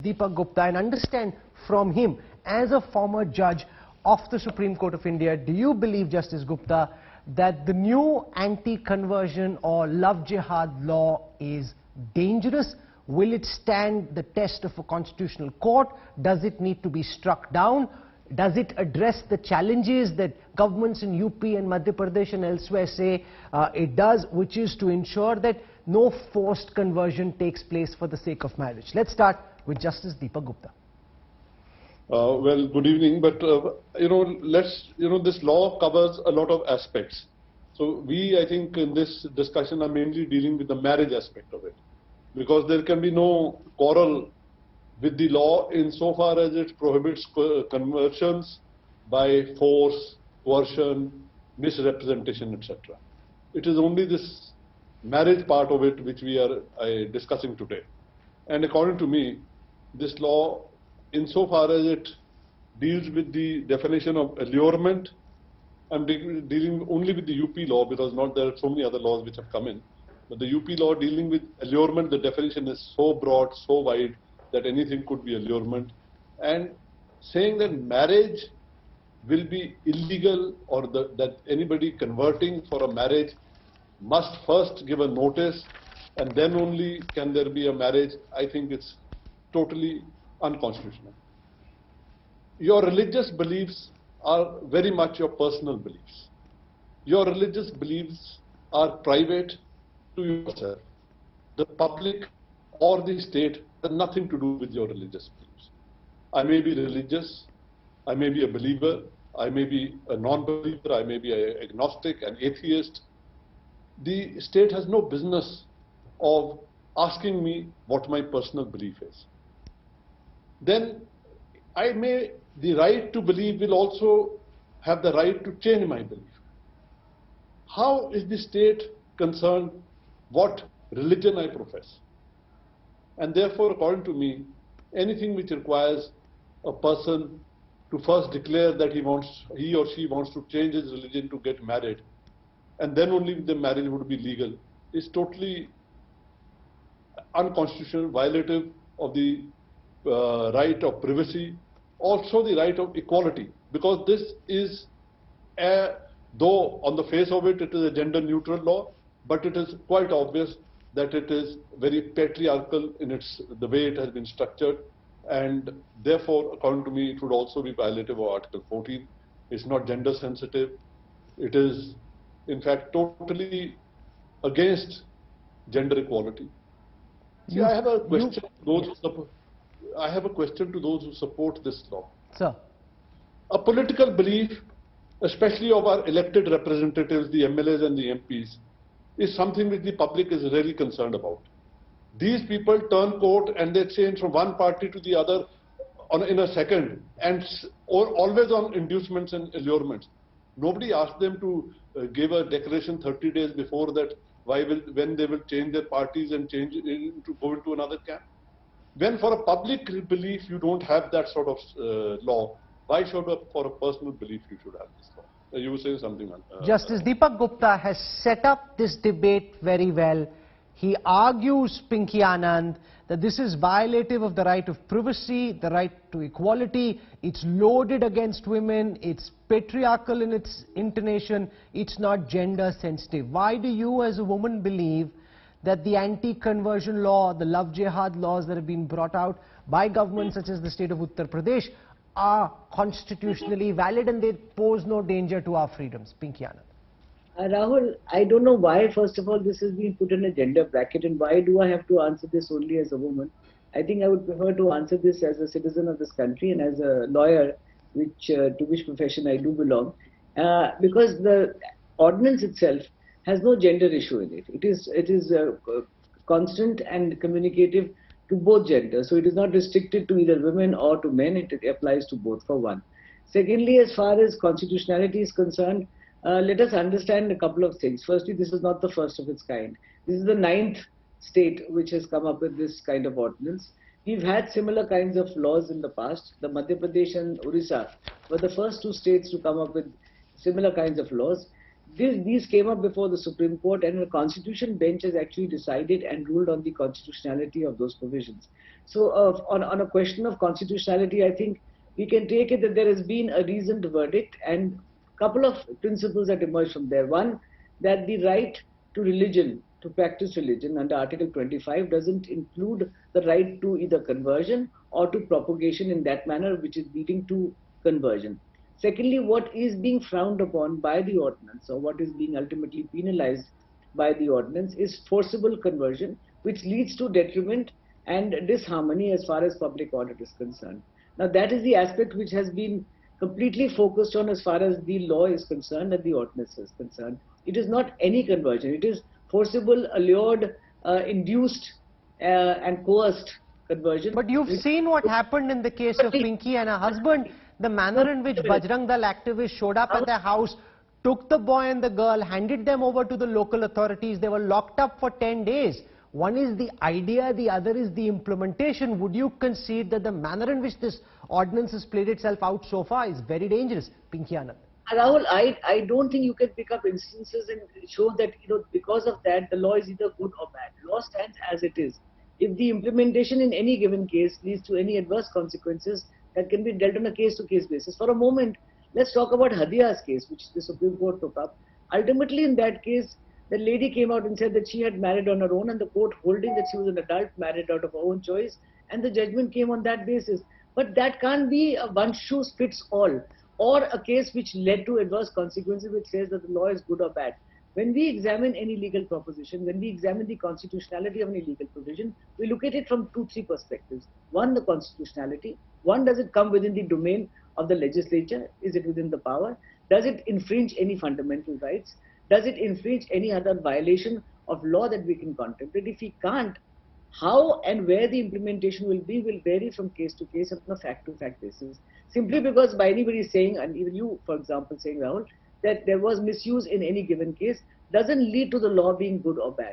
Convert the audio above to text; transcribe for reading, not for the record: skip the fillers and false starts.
Deepak Gupta and understand from him, as a former judge of the Supreme Court of India, do you believe, Justice Gupta, that the new anti-conversion or love jihad law is dangerous? Will it stand the test of a constitutional court? Does it need to be struck down? Does it address the challenges that governments in UP and Madhya Pradesh and elsewhere say it does, which is to ensure that no forced conversion takes place for the sake of marriage? Let's start with Justice Deepak Gupta. Well, good evening. But this law covers a lot of aspects. So I think, in this discussion are mainly dealing with the marriage aspect of it, because there can be no quarrel with the law insofar as it prohibits conversions by force, coercion, misrepresentation, etc. It is only this marriage part of it which we are discussing today. And according to me, this law, insofar as it deals with the definition of allurement, I'm dealing only with the UP law, because there are so many other laws which have come in. But the UP law dealing with allurement, the definition is so broad, so wide, that anything could be allurement. And saying that marriage will be illegal, or that anybody converting for a marriage must first give a notice and then only can there be a marriage, I think it's totally unconstitutional. Your religious beliefs are very much your personal beliefs. Your religious beliefs are private to yourself. The public or the state has nothing to do with your religious beliefs. I may be religious, I may be a believer, I may be a non-believer, I may be an agnostic, an atheist. The state has no business of asking me what my personal belief is. Then the right to believe will also have the right to change my belief. How is the state concerned what religion I profess? And therefore, according to me, anything which requires a person to first declare that he or she wants to change his religion to get married, and then only the marriage would be legal, is totally unconstitutional, violative of the right of privacy, also the right of equality, because this is, though on the face of it, it is a gender neutral law, but it is quite obvious that it is very patriarchal in the way it has been structured, and therefore, according to me, it would also be violative of Article 14. It's not gender sensitive. It is, in fact, totally against gender equality. See, I have a question to those who support this law. Sir. A political belief, especially of our elected representatives, the MLAs and the MPs, is something which the public is really concerned about. These people turn coat and they change from one party to the other in a second, and always on inducements and allurements. Nobody asked them to give a declaration 30 days before that when they will change their parties and go into another camp. When for a public belief you don't have that sort of law, why should for a personal belief you should have this law? You were saying something. Justice Deepak Gupta has set up this debate very well. He argues, Pinky Anand, that this is violative of the right of privacy, the right to equality. It's loaded against women. It's patriarchal in its intonation. It's not gender sensitive. Why do you as a woman believe that the anti-conversion law, the love jihad laws that have been brought out by governments such as the state of Uttar Pradesh are constitutionally valid and they pose no danger to our freedoms? Pinky Anand. Rahul, I don't know why, first of all, this has been put in a gender bracket, and why do I have to answer this only as a woman? I think I would prefer to answer this as a citizen of this country and as a lawyer, to which profession I do belong, because the ordinance itself has no gender issue in it. It is constant and communicative to both genders. So it is not restricted to either women or to men. It applies to both, for one. Secondly, as far as constitutionality is concerned, let us understand a couple of things. Firstly, this is not the first of its kind. This is the 9th state which has come up with this kind of ordinance. We've had similar kinds of laws in the past. The Madhya Pradesh and Orissa were the first 2 states to come up with similar kinds of laws. these came up before the Supreme Court, and the Constitution bench has actually decided and ruled on the constitutionality of those provisions. So on a question of constitutionality, I think we can take it that there has been a reasoned verdict, and a couple of principles that emerge from there. One, that the right to religion, to practice religion under Article 25 doesn't include the right to either conversion or to propagation in that manner which is leading to conversion. Secondly, what is being frowned upon by the ordinance, or what is being ultimately penalized by the ordinance, is forcible conversion, which leads to detriment and disharmony as far as public order is concerned. Now, that is the aspect which has been completely focused on as far as the law is concerned and the ordinance is concerned. It is not any conversion. It is forcible, allured, induced, and coerced conversion. But you've seen what happened in the case of Pinky and her husband, the manner in which Bajrang Dal activists showed up at their house, took the boy and the girl, handed them over to the local authorities. They were locked up for 10 days. One is the idea, the other is the implementation. Would you concede that the manner in which this ordinance has played itself out so far is very dangerous? Pinky, Anand. Rahul, I don't think you can pick up instances and show that, because of that, the law is either good or bad. Law stands as it is. If the implementation in any given case leads to any adverse consequences, that can be dealt on a case-to-case basis. For a moment, let's talk about Hadia's case, which the Supreme Court took up. Ultimately, in that case, the lady came out and said that she had married on her own, and the court holding that she was an adult, married out of her own choice, and the judgment came on that basis. But that can't be a one shoe fits all, or a case which led to adverse consequences which says that the law is good or bad. When we examine any legal proposition, when we examine the constitutionality of any legal provision, we look at it from 2-3 perspectives. One, the constitutionality. One, does it come within the domain of the legislature? Is it within the power? Does it infringe any fundamental rights? Does it infringe any other violation of law that we can contemplate? If we can't, how and where the implementation will be will vary from case to case on a fact-to-fact basis. Simply because by anybody saying, and even you, for example, saying, Rahul, that there was misuse in any given case, doesn't lead to the law being good or bad.